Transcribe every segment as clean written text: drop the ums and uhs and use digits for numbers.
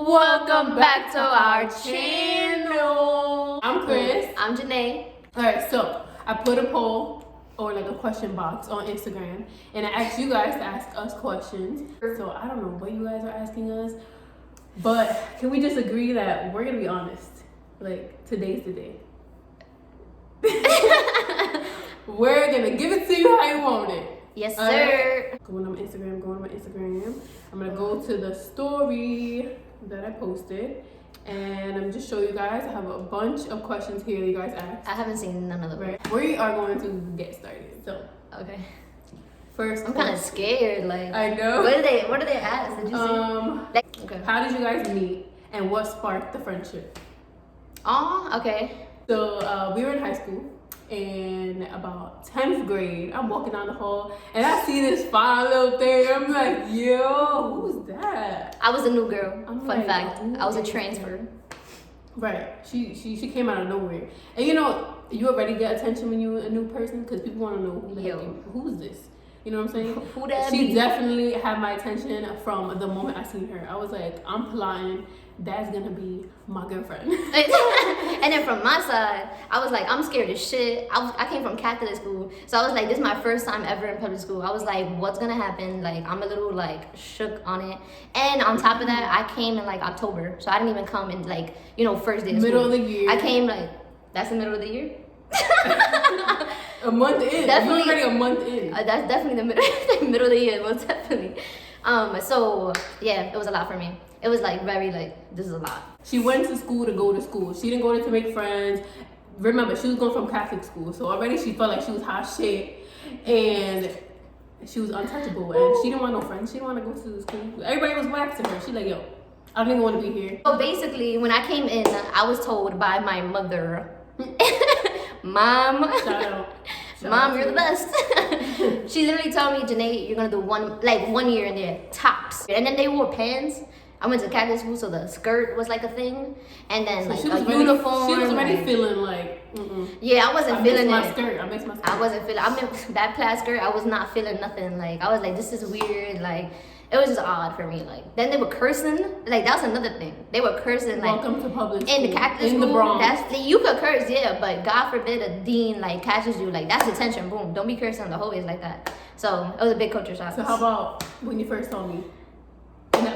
Welcome back to our channel. I'm Chris. I'm Janèe. Alright, so I put a poll or like a question box on Instagram and I asked you guys to ask us questions. So I don't know what you guys are asking us, but can we just agree that we're gonna be honest? Like, today's the day. We're gonna give it to you how you want it. Yes, sir. Going on my Instagram. I'm gonna go to the story that I posted and I'm just show you guys. I have a bunch of questions here that you guys asked. I haven't seen none of them. Right. We are going to get started. So okay. First, I'm kind of scared. Like, I know. What did they ask? Did you see? Okay. How did you guys meet and what sparked the friendship? Oh, okay. So we were in high school. In about 10th grade, I'm walking down the hall and I see this fine little thing. I'm like, yo, who's that? I was a new girl. Fun fact. I was a transfer. Right. She came out of nowhere. And you know, you already get attention when you're a new person because people want to know who's this? You know what I'm saying? Who that She be? definitely had my attention from the moment I seen her. I was like, I'm plotting. That's gonna be my girlfriend. And then from my side, I was like, I'm scared as shit. I came from Catholic school, so I was like, this is my first time ever in public school. I was like, what's gonna happen? Like, I'm a little like shook on it. And on top of that, I came in like October, so I didn't even come in like, you know, first day of middle school. of the year. I came like, that's the middle of the year. A month in. Definitely, you're already a month in. That's definitely the middle of the year, most definitely. So yeah, it was a lot for me. It was like very like, this is a lot. She went to school to go to school. She didn't go there to make friends. Remember, she was going from Catholic school, so already she felt like she was hot shit and she was untouchable. And she didn't want no friends. She didn't want to go to the school. Everybody was whack to her. She like, yo, I don't even want to be here. So basically, when I came in, I was told by my mother, Mom, Shout out. Mom, you're the best. She literally told me, Janèe, you're gonna do 1 year in there, tops. And then they wore pants. I went to Catholic school, so the skirt was like a thing, and then so like a uniform. She was already feeling like, yeah, I wasn't feeling it. I missed my skirt. I wasn't feeling. I mean, that plaid skirt, I was not feeling nothing. Like, I was like, this is weird. Like, it was just odd for me. Like, then they were cursing. Like, that was another thing. They were cursing. Like, welcome to public school. In the Catholic school, the Bronx. You could curse, yeah, but God forbid a dean like catches you. Like, that's detention. Boom. Don't be cursing on the hallways like that. So it was a big culture shock. So how about when you first saw me?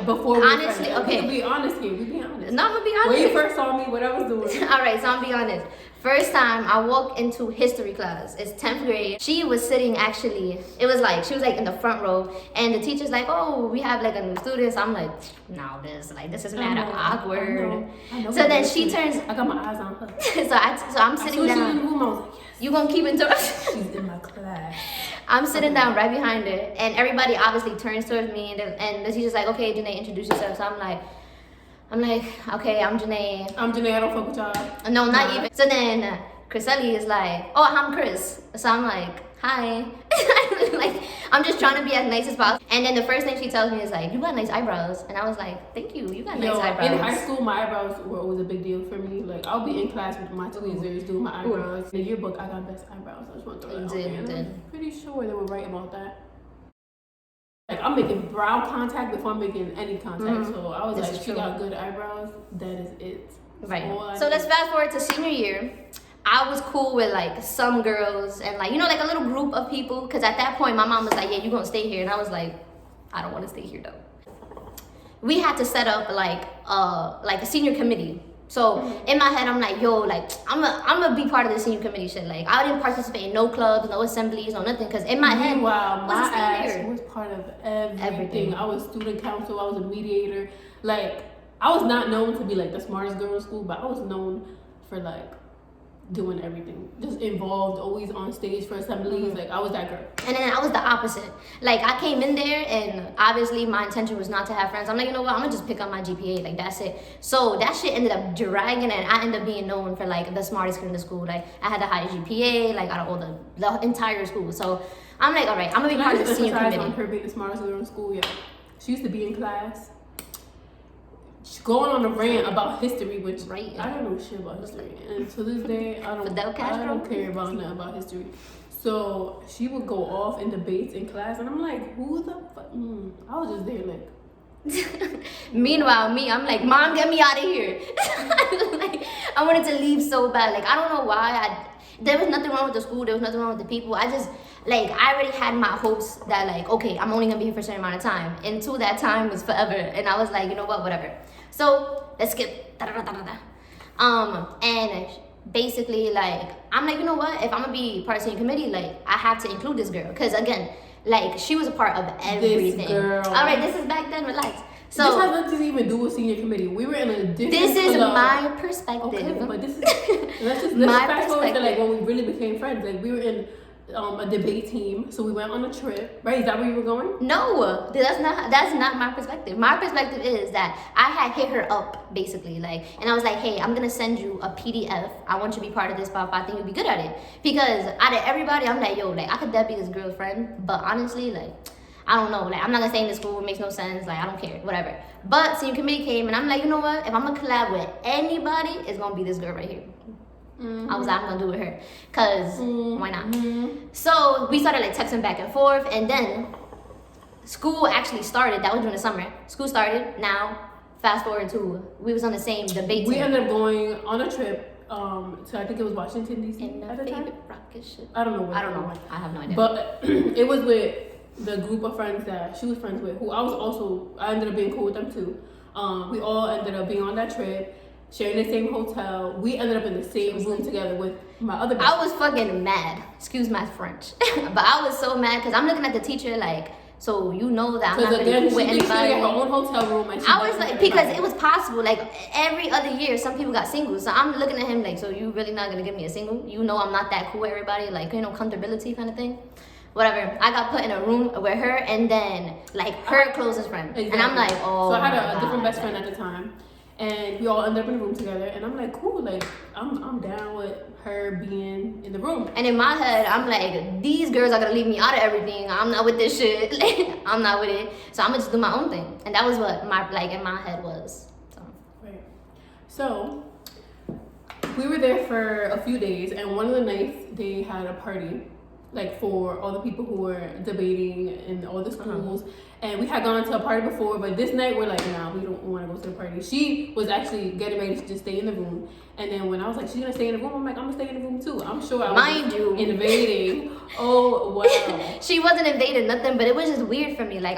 Before we honestly, okay. We can be honest here. We be honest. No, I'm gonna be honest. When you first saw me, what I was doing. All right, so I'm gonna be honest. First time I walked into history class, it's 10th grade. She was sitting actually, it was like, she was like in the front row and the teacher's like, oh, we have like a new student. So I'm like, no, this is mad awkward. I know so then she turns. I got my eyes on her. so I'm sitting down. She was in the room, I was like, yes. You gonna keep in touch? She's in my class. I'm sitting down right behind her and everybody obviously turns towards me and the teacher's like, okay, Janèe, introduce yourself. So I'm like, okay, I'm Janèe. I don't fuck with y'all. No, not even. So then Krysellie is like, oh, I'm Chris. So I'm like, hi. Like, I'm just trying to be as nice as possible. And then the first thing she tells me is like, you got nice eyebrows. And I was like, thank you. You got nice eyebrows. In high school, my eyebrows were always a big deal for me. Like, I'll be in class with my tweezers doing my eyebrows. In the yearbook, I got best eyebrows. I just want to throw that out there. I'm pretty sure they were right about that. Like, I'm making brow contact before I'm making any contact. So I was like, she got good eyebrows. That is it. Right. So let's fast forward to senior year. I was cool with like some girls and like, you know, like a little group of people. Cause at that point my mom was like, yeah, you're gonna stay here. And I was like, I don't want to stay here though. We had to set up like a senior committee. So in my head, I'm like, yo, like I'm gonna be part of the senior committee shit. Like I didn't participate in no clubs, no assemblies, no nothing. Cause in my head, wow, my ass was part of everything. I was student council. I was a mediator. Like I was not known to be like the smartest girl in school, but I was known for like doing everything, just involved, always on stage for assemblies. Like I was that girl. And then I was the opposite. Like I came in there and obviously my intention was not to have friends. I'm like, you know what, I'm gonna just pick up my GPA, like that's it. So that shit ended up dragging and I ended up being known for like the smartest kid in the school. Like I had the highest GPA, like out of all the entire school. So I'm like, all right, I'm gonna be part of the senior committee. On her being the smartest girl in school, yeah. She used to be in class going on a rant about history, which I don't know shit about history, and to this day I don't care about nothing about history. So she would go off in debates in class, and I'm like, who the fuck? I was just there like, Meanwhile, I'm like, Mom, get me out of here. Like, I wanted to leave so bad. Like, I don't know why. There was nothing wrong with the school. There was nothing wrong with the people. I already had my hopes that, like, okay, I'm only gonna be here for a certain amount of time. Until that time was forever. And I was like, you know what, whatever. So, let's skip. And basically, like, I'm like, you know what? If I'm gonna be part of the senior committee, like, I have to include this girl. Because, again, like, she was a part of everything. This girl. All right, this is back then. Relax. So this has nothing to even do with senior committee. We were in a different This is club. my perspective. Okay, but this is let's fast forward to like when we really became friends. Like we were in a debate team, so we went on a trip. Right? Is that where you were going? No, that's not my perspective. My perspective is that I had hit her up basically, like, and I was like, hey, I'm gonna send you a PDF. I want you to be part of this, but I think you'd be good at it. Because out of everybody, I'm like, yo, like I could definitely be this girl's friend, but honestly, like, I don't know, like, I'm not gonna stay in this school, it makes no sense, like, I don't care, whatever. But senior committee came, and I'm like, you know what, if I'm gonna collab with anybody, it's gonna be this girl right here. I was like, I'm gonna do it with her, cause why not? So we started like texting back and forth, and then school actually started. That was during the summer. School started. Now, fast forward to, we was on the same debate We team. ended up going on a trip, so I think it was Washington, D.C. In at the the time. favorite rocket ship. I don't know. I don't know. I have no idea. But it was with the group of friends that she was friends with, who I ended up being cool with them too. We all ended up being on that trip, sharing the same hotel. We ended up in the same room together with my other best I was fucking mad. Excuse my French. But I was so mad because I'm looking at the teacher like, so you know that I'm not gonna be cool with anybody. She had her own hotel room. And I was like, because it was possible. Like every other year, some people got singles. So I'm looking at him like, so you really not gonna give me a single? You know I'm not that cool with everybody. Like, you know, comfortability kind of thing. Whatever. I got put in a room with her and then like her closest friend. Exactly. And I'm like, oh. So I had a different best friend at the time. And we all ended up in a room together, and I'm like, cool, like I'm down with her being in the room. And in my head, I'm like, these girls are gonna leave me out of everything. I'm not with this shit. I'm not with it. So I'm gonna just do my own thing. And that was what my in my head was. So. Right. So we were there for a few days, and one of the nights they had a party, like for all the people who were debating in all the schools. And we had gone to a party before, but this night we're like, nah, we don't want to go to the party. She was actually getting ready to just stay in the room. And then when I was like, she's gonna stay in the room, I'm like, I'm gonna stay in the room too. I'm sure I was invading. Oh, wow. She wasn't invading nothing, but it was just weird for me. Like,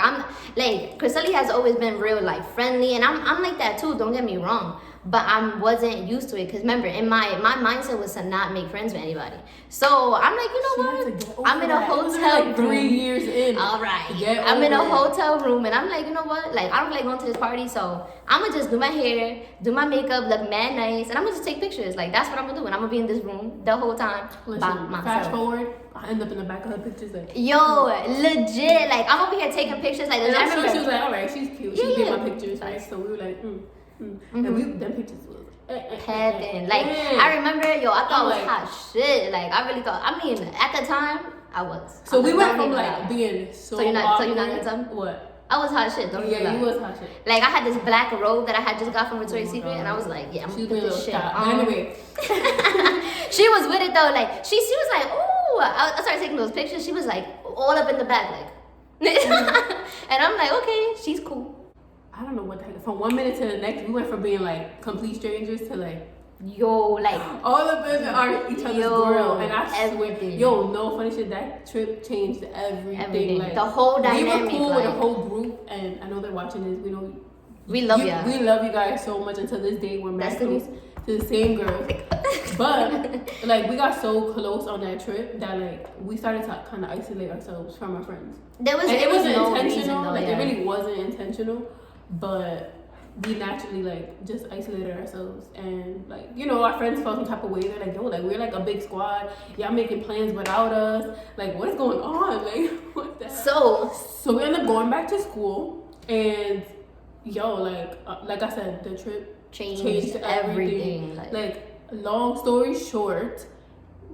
Krysellie has always been real, like, friendly. And I'm like that too, don't get me wrong. But I wasn't used to it because remember, in my mindset was to not make friends with anybody. So I'm like, you know what? I'm in a hotel room. 3 years in. All right. I'm in a hotel room and I'm like, you know what? Like, I don't feel like going to this party, so I'm gonna just do my hair, do my makeup, look mad nice, and I'm gonna just take pictures. Like, that's what I'm gonna do. And I'm gonna be in this room the whole time by myself. Fast forward, I end up in the back of her pictures. Like, yo, legit. Like, I'm over here taking pictures. Like, and I'm sure she was like, all right, she's cute. She's in my pictures, right? So we were like, and them pictures was heaven. Like, I remember, I thought it was hot shit. Like, I really thought, I mean, at the time, I was. So we went from like being so you're not gonna tell me? What? I was hot shit, don't you? Yeah, you was hot shit. Like, I had this black robe that I had just got from Victoria's Secret, and I was like, yeah, I'm gonna put this shit on. Anyway. She was with it though. Like, she was like, ooh. I started taking those pictures. She was like, all up in the back, like. And I'm like, okay, she's cool. I don't know what the heck. From 1 minute to the next, we went from being like complete strangers to like, like all of us are each other's girl. And I swear, everything. No funny shit. That trip changed everything. Like, the whole dynamic. We were cool with the whole group, and I know they're watching this. We love you. We love you guys so much. Until this day, we're mad close to the same girls. But like, we got so close on that trip that like we started to kind of isolate ourselves from our friends. It wasn't intentional. Though, it really wasn't intentional. But we naturally like just isolated ourselves, and like, our friends felt some type of way. They're like, yo, like we're like a big squad. Y'all making plans without us. Like, what is going on? Like, what the hell? So we ended up going back to school, and like I said, the trip changed everything. Like, long story short,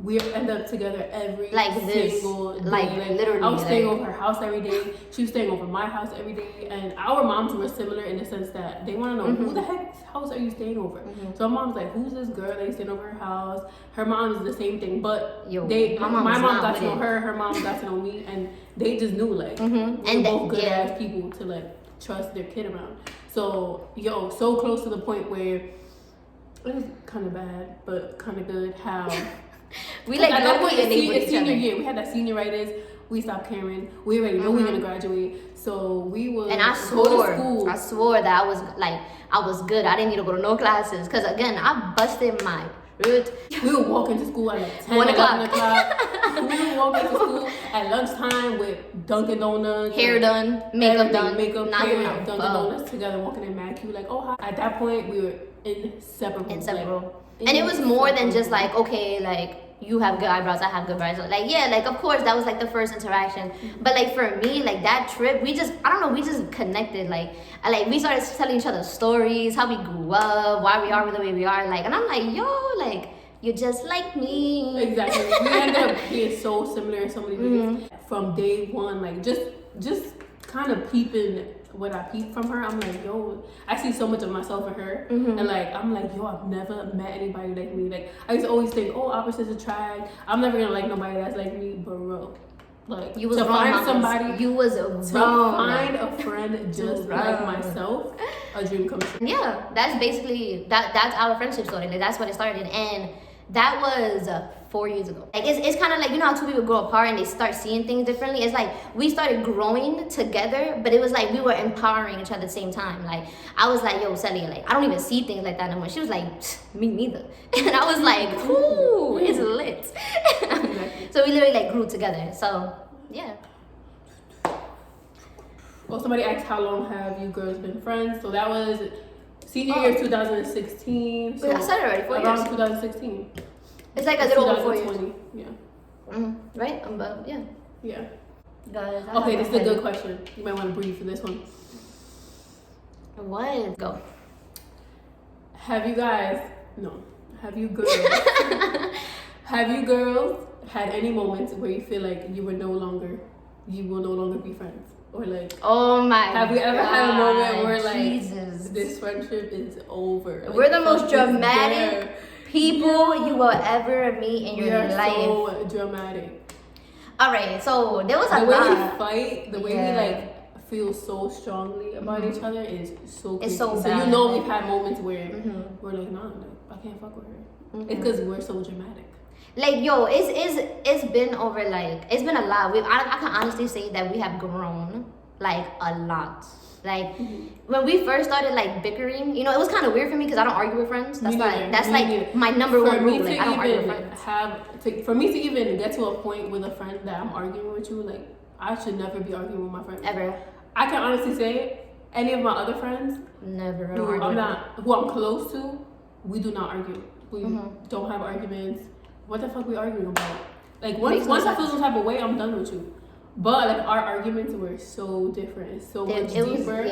we end up together every single day. Like literally. I was staying over her house every day. She was staying over my house every day. And our moms were similar in the sense that they want to know, who the heck's house are you staying over? So my mom's like, who's this girl that you staying over her house? Her mom is the same thing. But my mom got to know her mom got to know me. And they just knew, like, we were both good ass people to, like, trust their kid around. So so close to the point where it was kind of bad, but kind of good. How we like at that point, senior year, we had that senioritis. We stopped caring. We already know we're gonna graduate, so we would. And I swore that I was good. I didn't need to go to no classes, cause again, I busted my root. We would walk into school at like 10, 1 11 o'clock. We would walk into school at lunchtime with Dunkin' Donuts, hair done, makeup done, not hair, Dunkin' Donuts together, walking in mad cute. Like, oh hi. At that point, we were inseparable. And it was more than just like, okay, like, you have good eyebrows, I have good eyebrows. Like, yeah, like, of course, that was, like, the first interaction. But, like, for me, like, that trip, we just connected. Like, we started telling each other stories, how we grew up, why we are the way we are. Like, and I'm like, yo, like, you're just like me. Exactly. We ended up being so similar in so many ways. From day one, like, just kind of peeping what I peeped from her. I'm like, yo, I see so much of myself in her. And like, I'm like, yo, I've never met anybody like me. Like, I used to always think, oh, opposites attract. I'm never gonna like nobody that's like me, but bro, like, you was to wrong, find somebody, you was to wrong. find a friend just like myself, a dream come true. Yeah, that's basically that's our friendship story. Like, that's what it started, and that was 4 years ago. Like, it's kind of like, you know how two people grow apart and they start seeing things differently? It's like we started growing together, but it was like we were empowering each other at the same time. Like, I was like, yo, Sally, like, I don't even see things like that no more. She was like, me neither. And I was like, ooh, it's lit. So we literally like grew together. So yeah. Well, somebody asked, how long have you girls been friends? So that was senior year 2016. So I said it already, 4 years. Around 2016. It's like a little over 4 years. Yeah. Right? Yeah. Yeah. Guys, okay, this is a good question. You might want to breathe for this one. What? Go. Have you girls had any moments where you feel like you will no longer be friends? Or like, oh my have we ever had a moment where like, Jesus, this friendship is over? Like, we're the most dramatic people you will ever meet in your life. So dramatic. All right, so there was a lot. The way we fight, the way we like feel so strongly about each other is so crazy. It's so So bad. you know we've had moments where we're like, nah, I can't fuck with her. It's because we're so dramatic. Like, yo, it's been over, like, it's been a lot. I can honestly say that we have grown, like, a lot. Like, when we first started, like, bickering, you know, it was kind of weird for me because I don't argue with friends. That's my number one rule. Like, I don't argue with friends. For me to even get to a point with a friend that I'm arguing with you, like, I should never be arguing with my friends. Ever. I can honestly say, any of my other friends, who I'm close to, we do not argue. We don't have arguments. What the fuck we arguing about? Like, once I feel some type of way, I'm done with you. But like, our arguments were so different, so much deeper.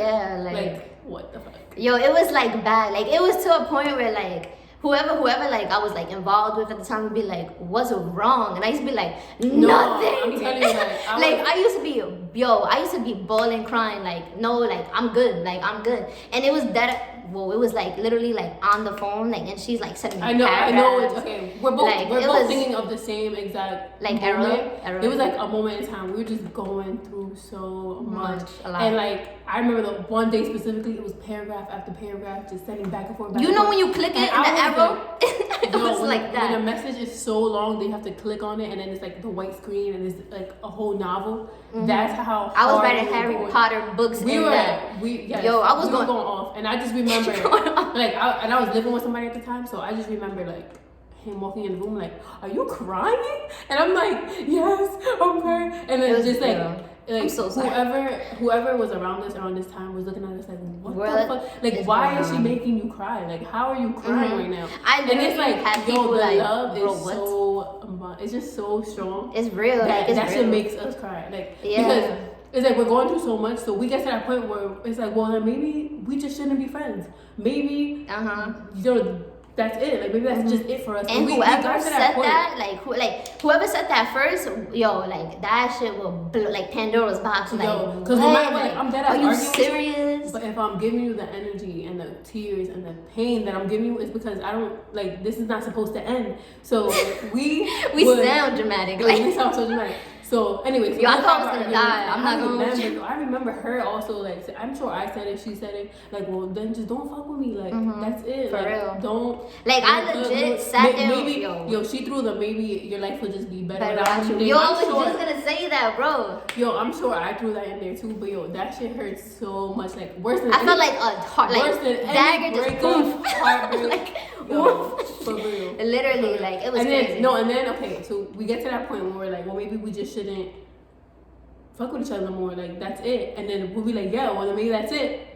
Like, what the fuck? Yo, it was like bad. Like, it was to a point where like whoever like I was like involved with at the time would be like, what's wrong? And I used to be like, nothing. I'm telling you, like, I used to be bawling, crying, like, no, like, I'm good, and it was that. Well, it was like literally like on the phone, like, and she's like sending me I know. It's okay. We're both thinking of the same exact like moment. Error. It was like a moment in time. We were just going through so much, a lot. And like, I remember the one day specifically, it was paragraph after paragraph, just sending back and forth. You know when you click it and the arrow, it was like that. When a message is so long, they have to click on it, and then it's like the white screen, and it's like a whole novel. That's how I was writing Harry Potter books. I was going off, and I just remember. Like, I was living with somebody at the time, so I just remember like him walking in the room like, are you crying? And I'm like, yes, I'm crying. And then just like so whoever was around us around this time was looking at us like, what the fuck? Like, why is she making you cry? Like, how are you crying right now? And it's like, yo, the like, love is so it's just so strong. It's real. That shit makes us cry. Like, because it's like we're going through so much, so we get to that point where it's like, well, maybe we just shouldn't be friends. Maybe, that's it. Like, maybe that's just it for us. And whoever said that, whoever said that first, yo, like, that shit will blow, like, Pandora's box. Like, because no matter what, like, I'm dead. Are you serious? But if I'm giving you the energy and the tears and the pain that I'm giving you, it's because I don't, like, this is not supposed to end. So we sound dramatic. Like, we sound so dramatic. So anyway, so yo, I thought I was gonna die. I'm not gonna. I remember her also like. I'm sure I said it. She said it. Like, well, then just don't fuck with me. Like, that's it. For like, real. Don't. Like, I legit sat there. Maybe, yo, she threw the maybe your life would just be better without you. Yo, I was just gonna say that, bro. Yo, I'm sure I threw that in there too. But yo, that shit hurts so much. Like worse than. I felt like a heart, like dagger just poof. Like, yo, for real. Literally, like it was and then, crazy. And then okay, so we get to that point where we're like, well, maybe we just shouldn't fuck with each other no more. Like that's it. And then we'll be like, yeah, well, then maybe that's it.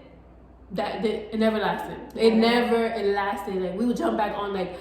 It never lasted. It lasted. Like we would jump back on like,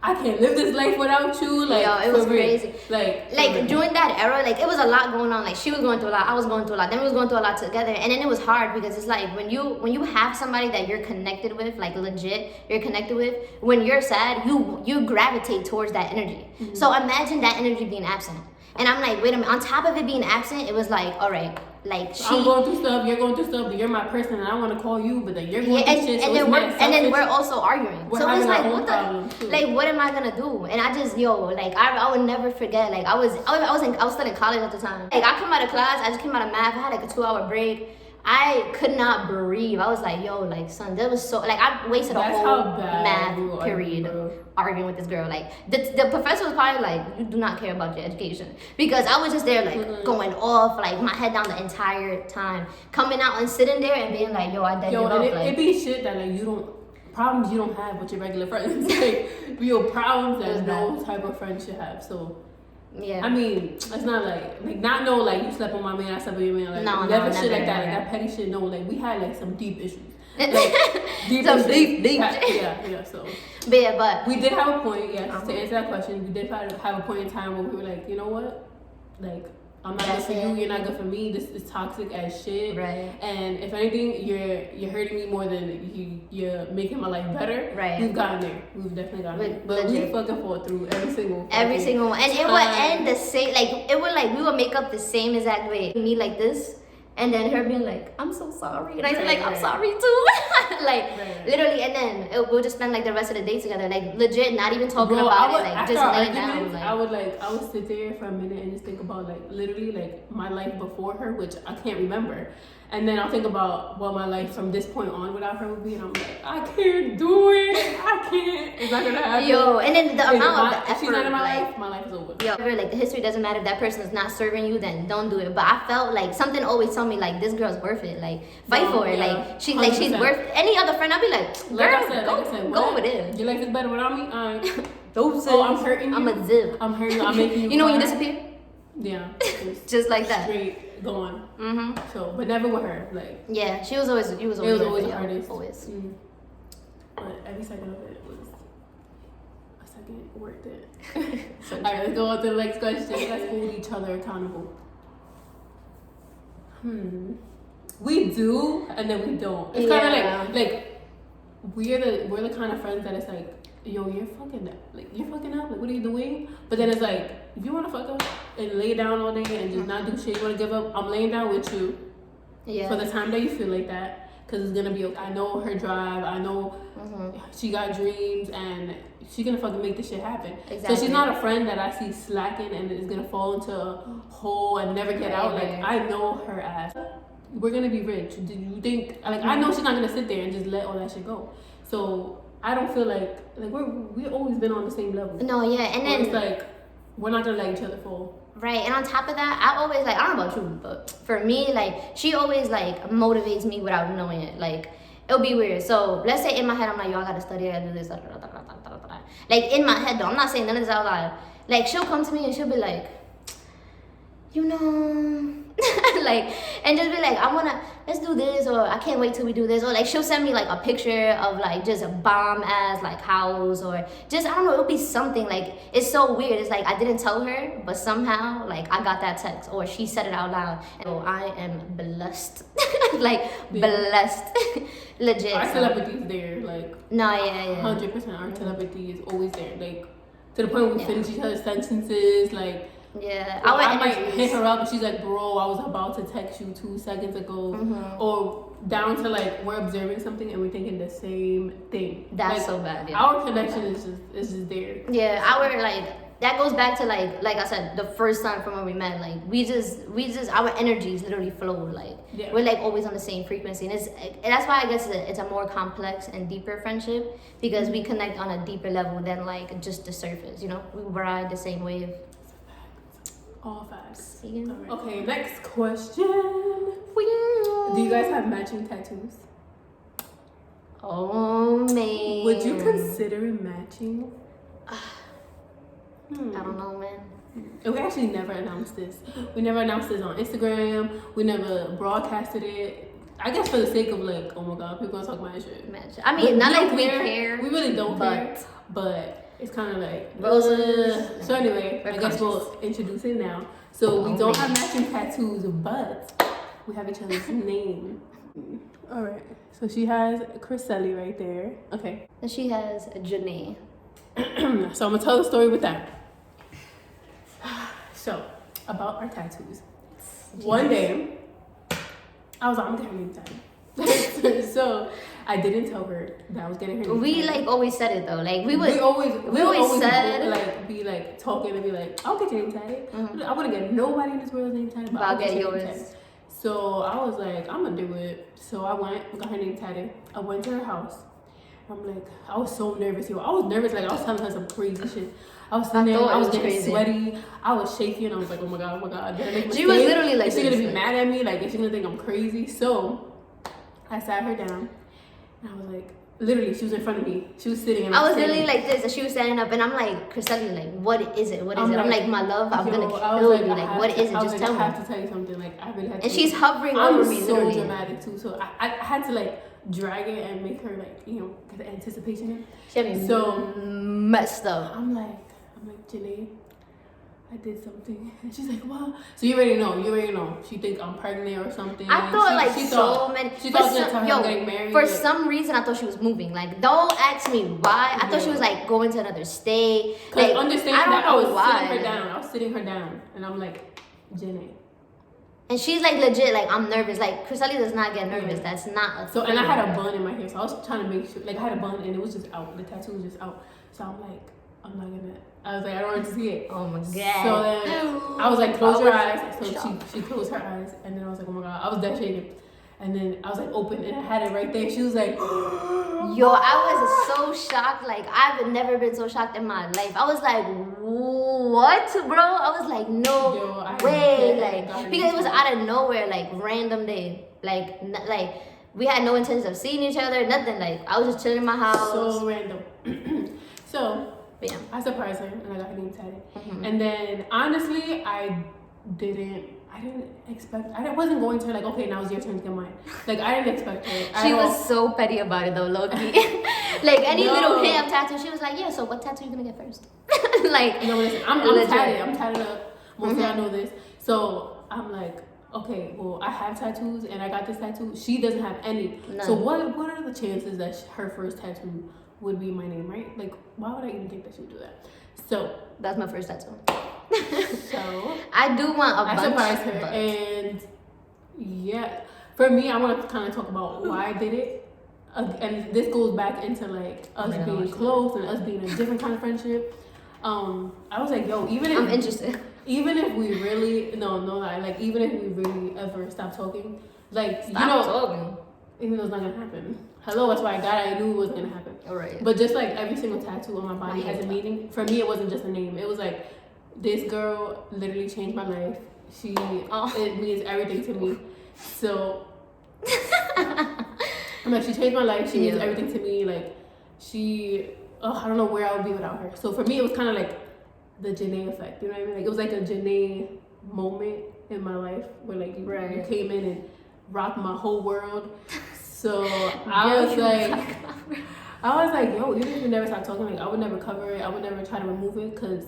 I can't live this life without you. Like, yo, it was crazy. Like during that era, like it was a lot going on. Like she was going through a lot, I was going through a lot. Then we was going through a lot together, and then it was hard because it's like when you have somebody that you're connected with, like legit, you're connected with. When you're sad, you gravitate towards that energy. So imagine that energy being absent. And I'm like, wait a minute. On top of it being absent, it was like, all right, like I'm going through stuff, you're going through stuff, but you're my person, and I want to call you, but then you're going through shit. And then we're also arguing. We're so it's like, what the, like, what am I gonna do? And I just, like, I would never forget. Like, I was still in college at the time. Like, I come out of class, I just came out of math. I had like a 2-hour break. I could not breathe. I was like, yo, like, son, that was so, like, I wasted a whole math period arguing with this girl. Like, the professor was probably like, you do not care about your education. Because I was just there, like, going off, like, my head down the entire time. Coming out and sitting there and being like, yo, I dead yo, up. It be shit that, like, problems you don't have with your regular friends. Like, real problems that no type of friend should have. So, yeah. I mean, it's not like not no like you slept on my man, I slept on your man, like never shit like that, like that petty shit. No, like we had like some deep issues, like deep yeah. So, but we did have a point. Yes, to answer that question, we did have a point in time where we were like, you know what, like I'm not good for you. You're not good for me. This is toxic as shit. Right. And if anything, you're hurting me more than you're making my life better. Right. We've gotten there. We've definitely gotten there. But we fucking fought through every single one. And it would end the same. Like it would we would make up the same exact way. Me like this. And then her being like, I'm so sorry. And I said, like, I'm sorry too. Literally. And then we'll just spend, like, the rest of the day together. Like, legit, not even talking about it. Like, just laying down. Like, I would sit there for a minute and just think about, like, literally, like, my life before her, which I can't remember. And then I'll think about what my life from this point on without her would be. And I'm like, I can't do it. I can't. It's not going to happen. Yo, and then the amount of effort. If she's not in my life is over. Yo, like, the history doesn't matter. If that person is not serving you, then don't do it. But I felt like something always told me, like, this girl's worth it. Like, fight for it. Yeah, like, she's worth it. Any other friend, I'd be like, girl, go over there. Your life is better without me? I'm hurting you. I'm a zip. I'm hurting you. I'm making you You know when you disappear? Yeah. Just like that. Straight going. So, but never with her. Like. Yeah, it was always the hardest. Always. But every second of it was a second worth it. Alright, let's go on to the next question. Let's hold each other accountable. We do, and then we don't. It's kind of like we're the kind of friends that it's like, yo, you're fucking up. Like, what are you doing? But then it's like, if you want to fuck up and lay down all day and just not do shit, you want to give up, I'm laying down with you. Yeah. For the time that you feel like that. Because it's going to be okay. I know her drive. I know she got dreams and she's going to fucking make this shit happen. Exactly. So she's not a friend that I see slacking and is going to fall into a hole and never get out. Like, I know her ass. We're going to be rich. Do you think, like, I know she's not going to sit there and just let all that shit go. So I don't feel like we've always been on the same level. No, yeah, and then it's like we're not gonna let each other fall. Right, and on top of that, I always I don't know about you, but for me, like she always motivates me without knowing it. Like it'll be weird. So let's say in my head I'm like, yo, I gotta study, I gotta do this, like in my head though. I'm not saying none of this out loud. Like she'll come to me and she'll be like, you know. Like and just be like, let's do this, or I can't wait till we do this, or like she'll send me like a picture of like just a bomb ass like house, or just I don't know, it'll be something like it's so weird. It's like I didn't tell her, but somehow like I got that text or she said it out loud, and I am blessed. Blessed. Legit. Our telepathy is there, like 100%. Our telepathy is always there, like to the point where we finish each other's sentences, like. Yeah, I might hit her up and she's like, bro, I was about to text you 2 seconds ago. Or down to like we're observing something and we're thinking the same thing. That's so bad. Yeah. Our connection is just there. Yeah, our that goes back to like I said, the first time from when we met. Like we just our energies literally flow. Like we're like always on the same frequency, and that's why I guess it's a more complex and deeper friendship, because we connect on a deeper level than like just the surface. You know, we ride the same wave. All facts. Right. Okay, next question. Do you guys have matching tattoos? Oh man. Would you consider it matching? I don't know, man. And we actually never announced this. We never announced this on Instagram. We never broadcasted it. I guess for the sake of like, oh my god, people gonna talk about shit. I mean, not like we care. We really don't care. But it's kind of like. So anyway, I guess we'll introduce it now. So we don't have matching tattoos, but we have each other's name. All right. So she has Krysellie right there. Okay. And she has Janèe. So I'm gonna tell the story with that. So about our tattoos. One day, I was like, I'm getting her name tattooed. So I didn't tell her that I was getting her name We tattooed. like always said it though. Like we always said like be like talking and be like, I'll get your name tatted. I wouldn't get nobody in this world's name tatted, but I'll get yours. So I was like, I'm gonna do it. So I went, got her name tatted. I went to her house. I'm like, I was so nervous, yo. I was nervous, like I was telling her some crazy shit. I was sitting there, I was getting sweaty, I was shaking, I was like, oh my god, did I make a mistake? She was literally like, is she gonna be mad at me? Like, is she gonna think I'm crazy? So I sat her down, and I was like, literally, she was in front of me. She was sitting, and I was literally like this, and she was standing up, and I'm like, Krysellie, like, what is it? What is it? I'm like, my love, I'm gonna kill you. Like, what is it? Just tell me. I have to tell you something. Like, I really have to. And she's hovering over me, literally. I'm so dramatic too, so I had to like drag it and make her like, you know, get the anticipation. She had me so messed up. I'm like, Janèe, I did something. And she's like, well, so you already know. She think I'm pregnant or something. I thought she thought getting married. For some reason, I thought she was moving. Like, don't ask me why. I thought she was like going to another state. Like, understand that I was sitting her down, and I'm like, Janèe. And she's like legit, like I'm nervous. Like Krysellie does not get nervous. Yeah. That's not a thing. And I had a bun in my hair, so I was trying to make sure. Like I had a bun and it was just out. The tattoo was just out. So I'm like, I'm not gonna. I was like, I don't want to see it. Oh my god. So then I was like, close your eyes. So she closed her eyes, and then I was like, oh my god, I was dead shaking. And then I was like, open, and I had it right there. She was like, yo, I was so shocked. Like I've never been so shocked in my life. I was like, what, bro? I was like, no way. Like because it was out of nowhere, like random day. Like we had no intention of seeing each other, nothing. Like I was just chilling in my house. So random. So yeah, I surprised her and I got her name tatted. And then honestly, I didn't expect. I wasn't going to her like, okay, now it's your turn to get mine. Like I didn't expect her. She was so petty about it though, low-key. Like any little hint of tattoo, she was like, yeah. So what tattoo you gonna get first? Like no, listen, I'm tatted. I'm tatted up. Most of y'all know this. So I'm like, okay, well I have tattoos and I got this tattoo. She doesn't have any. None. So what are the chances that her first tattoo would be my name, right? Like why would I even think that she would do that? So that's my first tattoo. So I do want a bunch. I surprised her, and yeah, for me, I want to kind of talk about why I did it, and this goes back into like us being close and us being a different kind of friendship. I was like, yo, I'm interested. Even if we really even if we really ever stop talking, like talking. Even though it's not gonna happen. Hello, that's why I knew it wasn't gonna happen. All right. But just like every single tattoo on my body has a meaning. For me, it wasn't just a name. It was like, this girl literally changed my life. It means everything to me. So, I'm like, she changed my life. She means everything to me. Like, I don't know where I would be without her. So for me, it was kind of like the Janèe effect. You know what I mean? Like, it was like a Janèe moment in my life where like you came in and rocked my whole world. So I was like, yo, even if we never stop talking, like I would never cover it. I would never try to remove it because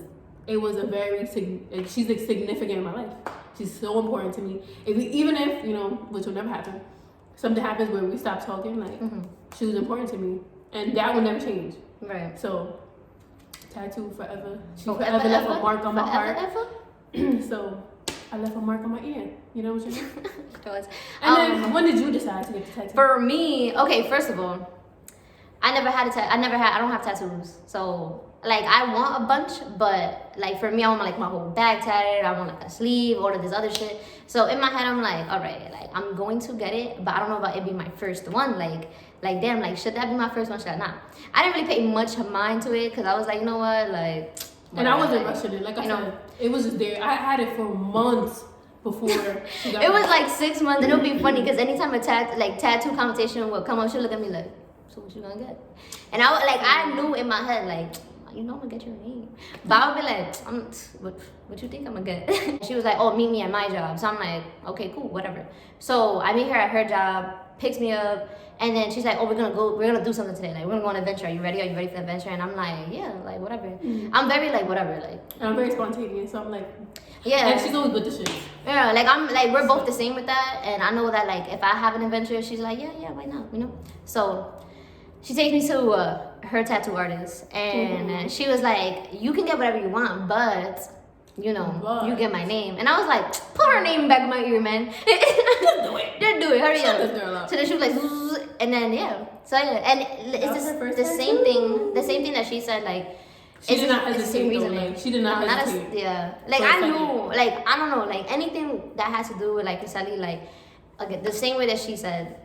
it was a very she's like significant in my life. She's so important to me. Even if, you know, which will never happen, something happens where we stop talking, like she was important to me, and that will never change. Right. So tattoo forever. She forever left a mark on my heart. So I left a mark on my ear. You know what I mean? And then when did you decide to get the tattoo? For me, okay, first of all, I don't have tattoos. So like I want a bunch, but like for me, I want like my whole back tatted. I want like a sleeve, all of this other shit. So in my head, I'm like, all right, like I'm going to get it, but I don't know about it being my first one. Like damn, like should that be my first one? Should I not? I didn't really pay much mind to it because I was like, you know what, like. And I wasn't rushing it. Like I said, it was just there. I had it for months before she got it was like 6 months, and it would be funny because anytime a tattoo conversation would come up, she'd look at me like, so what you gonna get? And I knew in my head like, you know I'm gonna get your name, but I would be like, what you think I'm gonna get? She was like, oh, meet me at my job. So I'm like, okay, cool, whatever. So I meet her at her job, picks me up, and then she's like, oh, we're gonna do something today. Like we're gonna go on an adventure. Are you ready for the adventure? And I'm like, yeah, like whatever. I'm very like whatever, like. And I'm very spontaneous, so I'm like, yeah. And she's always with the shit. Yeah, like I'm like we're both the same with that, and I know that like if I have an adventure, she's like, yeah, why not, you know? So she takes me to her tattoo artist, and she was like, you can get whatever you want, but you know, you get my name. And I was like, put her name back in my ear, man. Just do it, hurry up. So then she was like, and then so and it's the same thing that she said, like. She did not hesitate. Like, she did not hesitate. Like I knew, like I don't know, like anything that has to do with like Krysellie, like okay, the same way that she said,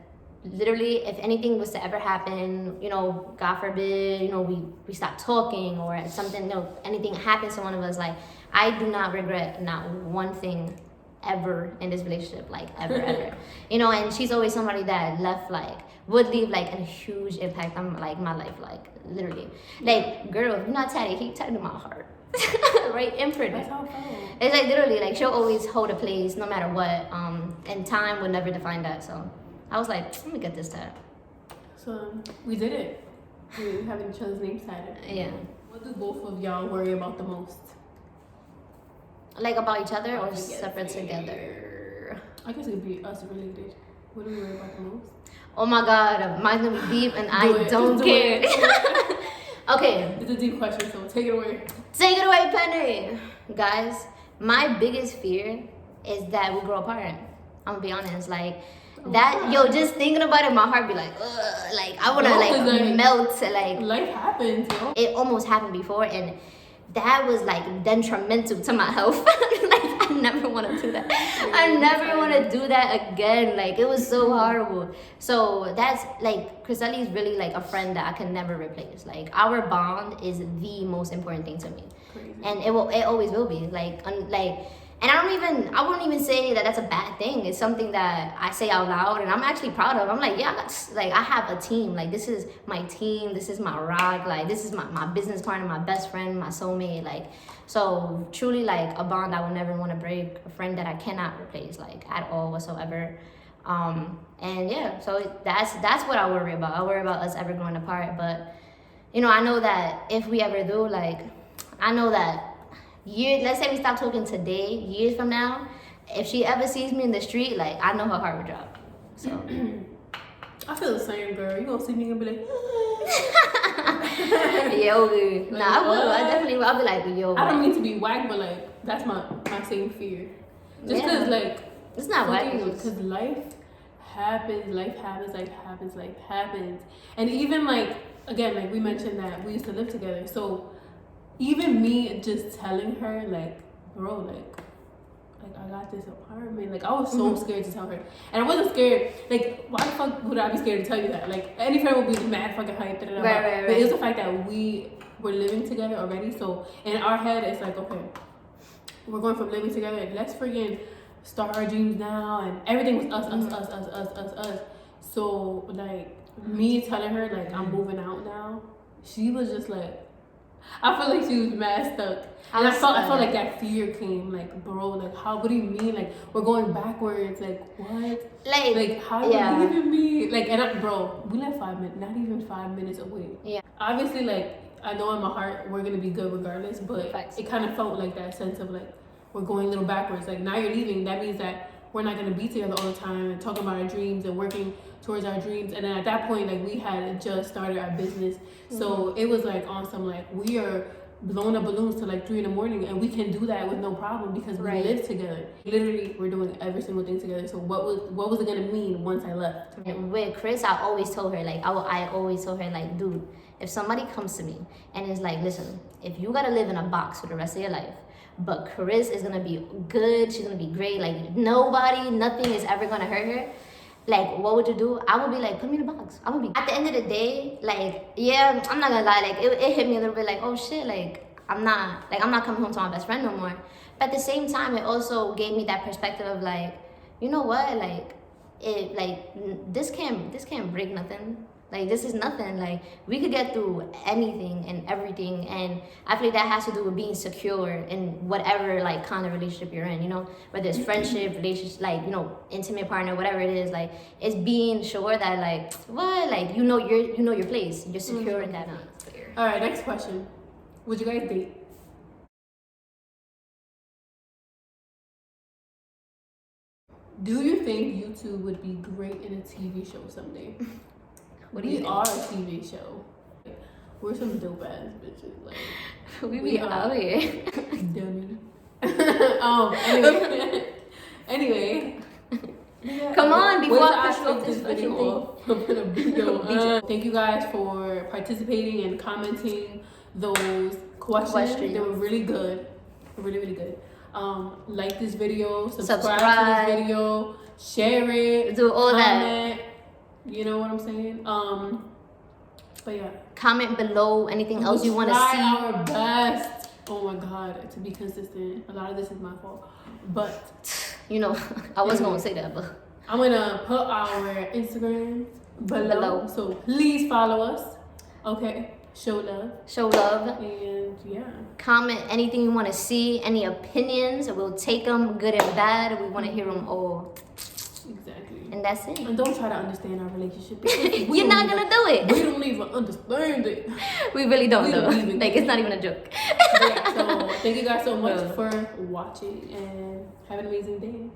literally, if anything was to ever happen, you know, God forbid, you know, we stop talking or something, you know, anything happens to one of us, like I do not regret not one thing ever in this relationship, like ever. You know, and she's always somebody that would leave like a huge impact on like my life, like literally. Like, girl, if you're not tatted, keep tatted to my heart. Right? Imprint. That's how it felt. It's like literally like she'll always hold a place no matter what. And time would never define that. So I was like, let me get this tat. So we did it. We having each other's names tatted. Yeah. What do both of y'all worry about the most? Like about each other or separate together? I guess it would be us related. What do we worry about the most? Oh my God, mine's gonna be deep and I don't care. Okay. It's a deep question, so take it away. Take it away, Penny. Guys, my biggest fear is that we grow apart. I'm gonna be honest, like that. Yo, just thinking about it, my heart be like, ugh, like I wanna like melt. Like life happens, yo. It almost happened before, and that was like detrimental to my health. Like I never want to do that. I never want to do that again. Like it was so horrible. So that's like Krysellie is really like a friend that I can never replace. Like our bond is the most important thing to me. Crazy. And it always will be. And I wouldn't even say that that's a bad thing. It's something that I say out loud and I'm actually proud of. I'm like, yeah, like I have a team. Like this is my team. This is my rock. Like this is my business partner, my best friend, my soulmate. Like, so truly like a bond I will never want to break, a friend that I cannot replace like at all whatsoever. And yeah, so that's what I worry about. I worry about us ever growing apart. But, you know, I know that if we ever do, like, I know that let's say we stop talking today, years from now, if she ever sees me in the street, like I know her heart would drop. So I feel the same, girl. You gonna see me and be like, yo, dude. Nah, I will. I definitely will. I'll be like, yo. I don't mean to be whack, but like that's my same fear. Just because like it's not whack. Because life happens, and even like again, like we mentioned that we used to live together, so. Even me just telling her, like, bro, like I got this apartment. Like, I was so scared to tell her. And I wasn't scared. Like, why the fuck would I be scared to tell you that? Like, any friend would be mad fucking hyped. Right. But it was the fact that we were living together already. So, in our head, it's like, okay, we're going from living together. Like, let's friggin' start our dreams now. And everything was us. So, like, me telling her, like, I'm moving out now, she was just like, I feel like she was mad stuck. And I felt like that fear came, like, bro, like, what do you mean? Like, we're going backwards. Like, what? Like how are you leaving me? Like, and bro, we live 5 minutes, not even 5 minutes away. Yeah. Obviously, like, I know in my heart we're going to be good regardless, but it kind of felt like that sense of, like, we're going a little backwards. Like, now you're leaving. That means that we're not going to be together all the time and talking about our dreams and working towards our dreams. And then at that point, like, we had just started our business. So it was like on some, like, we are blowing up balloons till like 3 in the morning, and we can do that with no problem because we live together. Literally, we're doing every single thing together. So what was it gonna mean once I left? And with Chris, I always told her, like, I always told her, like, dude, if somebody comes to me and is like, listen, if you gotta live in a box for the rest of your life, but Chris is gonna be good, she's gonna be great, like nothing is ever gonna hurt her, like, what would you do? I would be like, put me in a box. I would be, at the end of the day, like, yeah, I'm not gonna lie, like, it hit me a little bit, like, oh shit, like, I'm not coming home to my best friend no more. But at the same time, it also gave me that perspective of, like, you know what, like, this can't break nothing. Like, this is nothing. Like, we could get through anything and everything, and I feel like that has to do with being secure in whatever, like, kind of relationship you're in, you know, whether it's friendship, relationship, like, you know, intimate partner, whatever it is. Like, it's being sure that, like, what, like, you know your place, you're secure in that. All right, next question. Would you guys date? Do you think you two would be great in a TV show someday? What do you think? We are a TV show. We're some dope ass bitches. Like, we be out here. Dummy. Anyway. Come on, before I take this video off, I'm gonna video. Thank you guys for participating and commenting those questions. They were really good. Really, really good. Like this video, subscribe to this video, share it, do all comment, that. You know what I'm saying? But yeah. Comment below anything else you want to see. Try our best. Oh my God, to be consistent. A lot of this is my fault, but you know, I was gonna say that, but I'm gonna put our Instagram below. So please follow us. Okay. Show love. And yeah. Comment anything you want to see, any opinions. We'll take them, good and bad. We want to hear them all. Exactly. And that's it. And don't try to understand our relationship. You're not going to do it. We don't even understand it. We really don't, though. Like, it's not even a joke. Yeah, so thank you guys so much for watching, and have an amazing day.